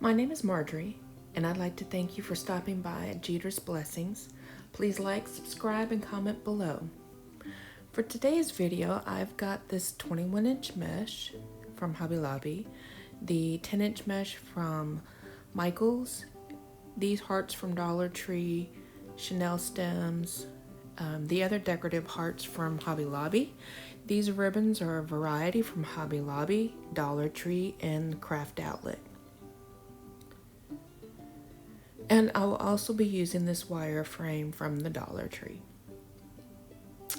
My name is Marjorie, and I'd like to thank you for stopping by at Jeter's Blessings. Please like, subscribe, and comment below. For today's video, I've got this 21-inch mesh from Hobby Lobby, the 10-inch mesh from Michaels, these hearts from Dollar Tree, Chanel stems, the other decorative hearts from Hobby Lobby. These ribbons are a variety from Hobby Lobby, Dollar Tree, and Craft Outlet. And I will also be using this wire frame from the Dollar Tree.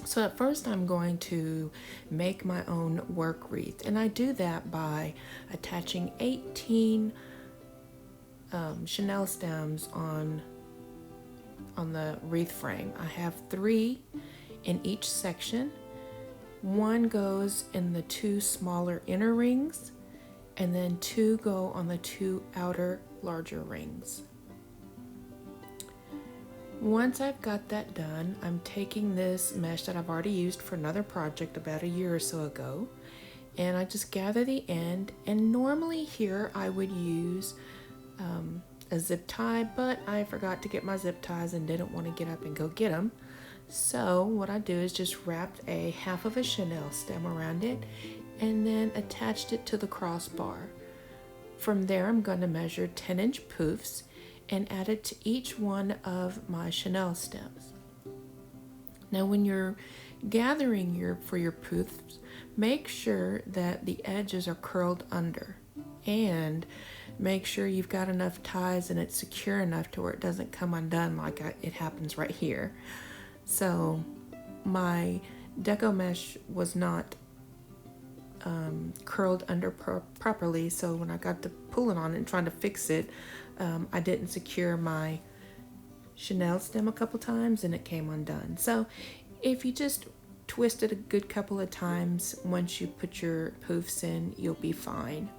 So at first I'm going to make my own work wreath, and I do that by attaching 18 Chanel stems on the wreath frame. I have 3 in each section. One goes in the 2 smaller inner rings, and then 2 go on the 2 outer larger rings. Once I've got that done, I'm taking this mesh that I've already used for another project about a year or so ago, and I just gather the end. And normally here I would use a zip tie, but I forgot to get my zip ties and didn't want to get up and go get them. So what I do is just wrapped a half of a Chanel stem around it and then attached it to the crossbar. From there I'm going to measure 10-inch poofs and add it to each one of my Chanel stems. Now when you're gathering for your poofs, make sure that the edges are curled under, and make sure you've got enough ties and it's secure enough to where it doesn't come undone like it happens right here. So my deco mesh was not curled under properly, so when I got to pulling on it and trying to fix it, I didn't secure my Chanel stem a couple times and it came undone. So if you just twist it a good couple of times, once you put your poofs in, you'll be fine.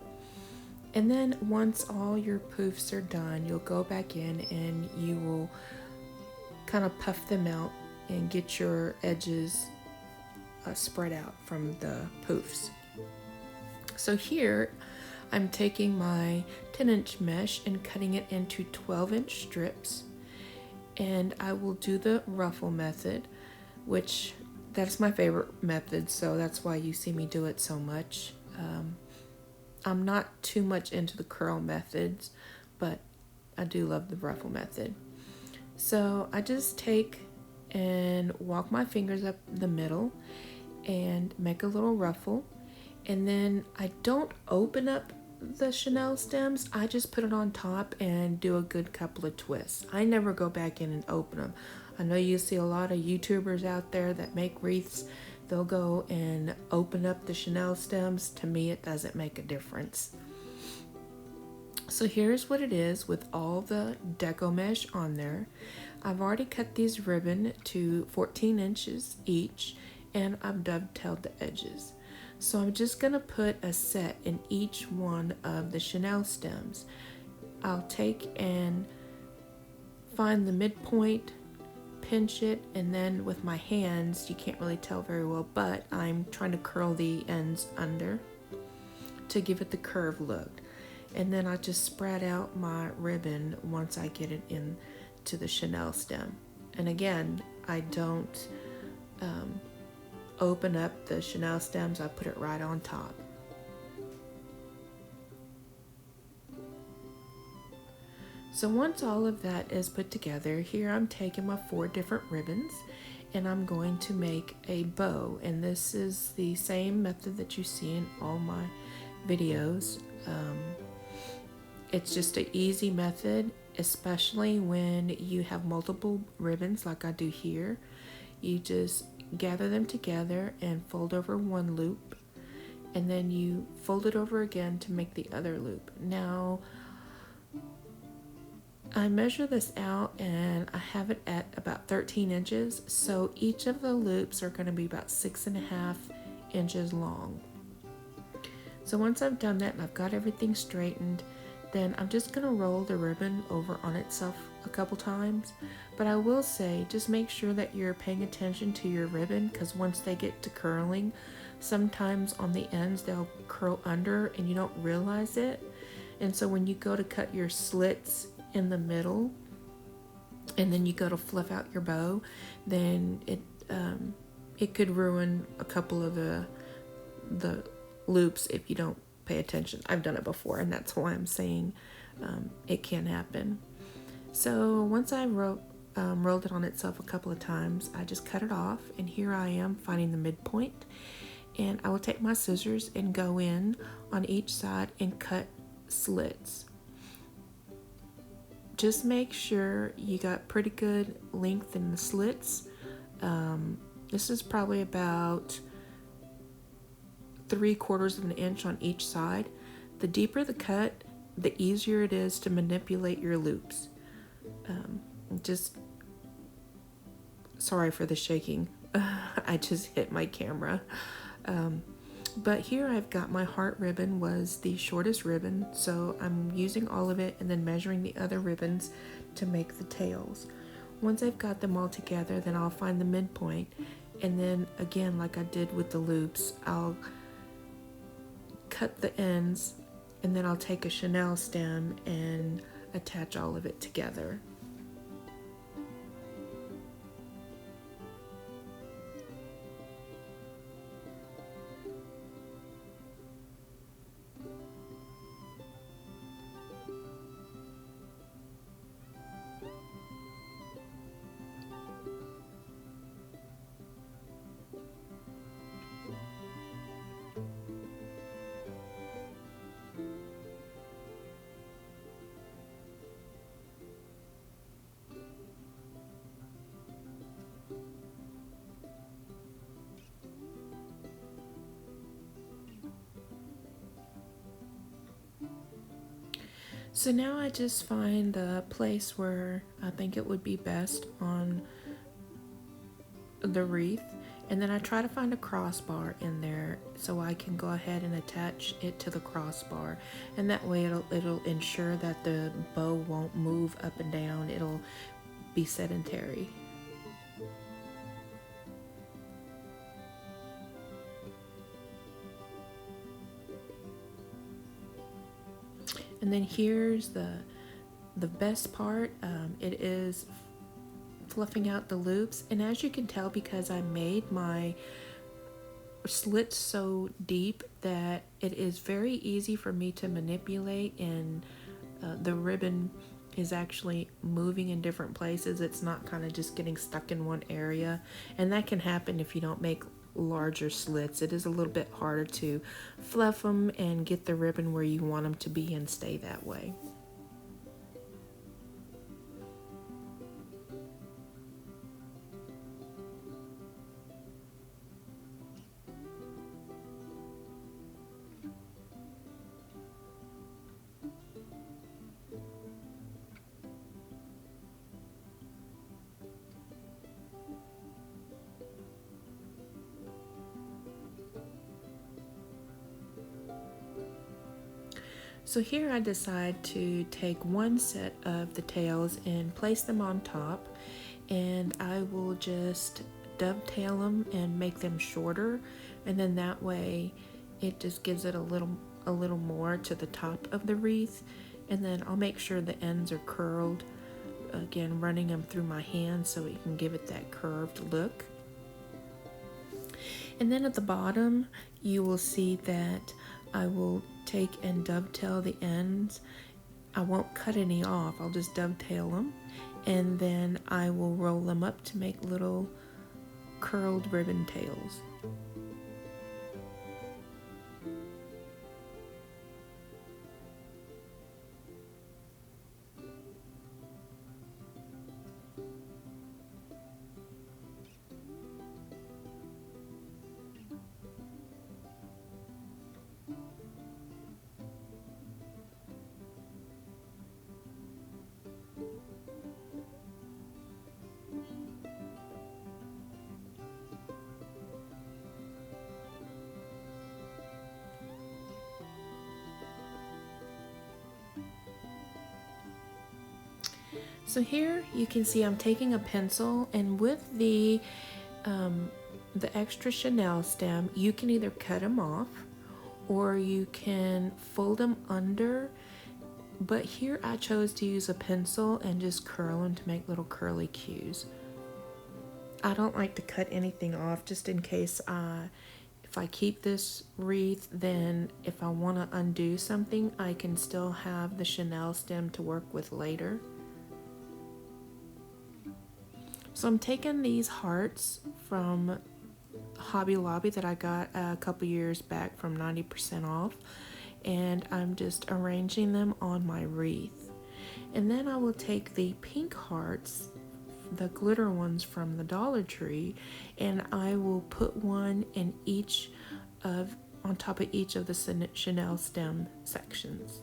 And then once all your poofs are done, you'll go back in and you will kind of puff them out and get your edges spread out from the poofs. So here I'm taking my 10-inch mesh and cutting it into 12-inch strips, and I will do the ruffle method, which that's my favorite method, so that's why you see me do it so much. I'm not too much into the curl methods, but I do love the ruffle method. So I just take and walk my fingers up the middle and make a little ruffle, and then I don't open up the Chanel stems, I just put it on top and do a good couple of twists. I never go back in and open them. I know you see a lot of YouTubers out there that make wreaths. They'll go and open up the Chanel stems. To me, it doesn't make a difference. So here's what it is with all the deco mesh on there. I've already cut these ribbon to 14 inches each, and I've dovetailed the edges. So I'm just gonna put a set in each one of the Chanel stems. I'll take and find the midpoint, pinch it, and then with my hands, you can't really tell very well, but I'm trying to curl the ends under to give it the curved look. And then I just spread out my ribbon once I get it into the Chanel stem. And again, I don't open up the Chanel stems, I put it right on top. So once all of that is put together, here I'm taking my 4 different ribbons and I'm going to make a bow, and this is the same method that you see in all my videos. It's just an easy method, especially when you have multiple ribbons like I do here. You just gather them together and fold over one loop, and then you fold it over again to make the other loop. Now I measure this out and I have it at about 13 inches, so each of the loops are going to be about 6.5 inches long. So once I've done that and I've got everything straightened, then I'm just going to roll the ribbon over on itself a couple times. But I will say, just make sure that you're paying attention to your ribbon, because once they get to curling, sometimes on the ends they'll curl under and you don't realize it. And so when you go to cut your slits in the middle, and then you go to fluff out your bow, then it could ruin a couple of the loops if you don't pay attention. I've done it before, and that's why I'm saying it can happen. So once I rolled it on itself a couple of times, I just cut it off, and here I am finding the midpoint. And I will take my scissors and go in on each side and cut slits. Just make sure you got pretty good length in the slits. This is probably about 3/4 of an inch on each side. The deeper the cut, the easier it is to manipulate your loops. Just sorry for the shaking. I just hit my camera. But here I've got my heart ribbon was the shortest ribbon, so I'm using all of it and then measuring the other ribbons to make the tails. Once I've got them all together, then I'll find the midpoint, and then again, like I did with the loops, I'll cut the ends, and then I'll take a chenille stem and attach all of it together. So now I just find the place where I think it would be best on the wreath, and then I try to find a crossbar in there so I can go ahead and attach it to the crossbar, and that way it'll ensure that the bow won't move up and down. It'll be sedentary. And then here's the best part. It is fluffing out the loops, and as you can tell, because I made my slits so deep that it is very easy for me to manipulate, and the ribbon is actually moving in different places. It's not kind of just getting stuck in one area, and that can happen if you don't make larger slits. It is a little bit harder to fluff them and get the ribbon where you want them to be and stay that way. So here I decide to take one set of the tails and place them on top, and I will just dovetail them and make them shorter, and then that way it just gives it a little more to the top of the wreath. And then I'll make sure the ends are curled, again running them through my hand so it can give it that curved look. And then at the bottom you will see that I will take and dovetail the ends. I won't cut any off, I'll just dovetail them, and then I will roll them up to make little curled ribbon tails. So here you can see I'm taking a pencil, and with the extra chenille stem, you can either cut them off or you can fold them under But here I chose to use a pencil and just curl them to make little curly cues. I don't like to cut anything off just in case if I keep this wreath, then if I want to undo something, I can still have the Chanel stem to work with later. So I'm taking these hearts from Hobby Lobby that I got a couple years back from 90% off, and I'm just arranging them on my wreath. And then I will take the pink hearts, the glitter ones from the Dollar Tree, and I will put one in each of on top of each of the Chanel stem sections.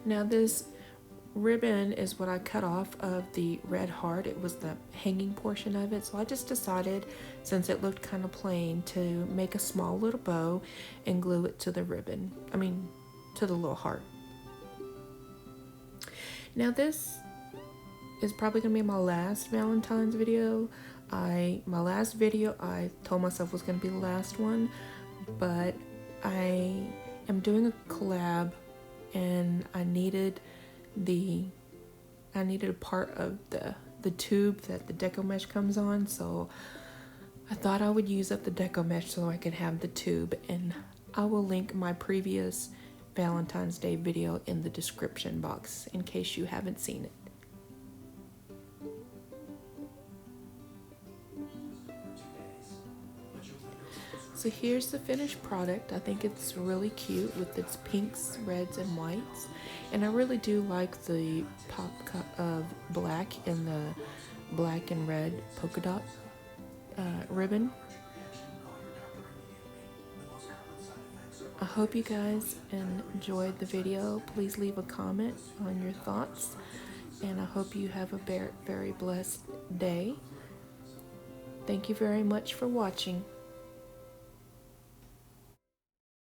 Now this ribbon is what I cut off of the red heart. It was the hanging portion of it. So I just decided, since it looked kind of plain, to make a small little bow and glue it to the ribbon. To the little heart. Now this is probably gonna be my last Valentine's video. My last video I told myself was gonna be the last one, but I am doing a collab and I needed a part of the tube that the deco mesh comes on, so I thought I would use up the deco mesh so I could have the tube, and I will link my previous Valentine's Day video in the description box in case you haven't seen it. So here's the finished product. I think it's really cute with its pinks, reds, and whites. And I really do like the pop cut of black in the black and red polka dot ribbon. I hope you guys enjoyed the video. Please leave a comment on your thoughts. And I hope you have a very blessed day. Thank you very much for watching.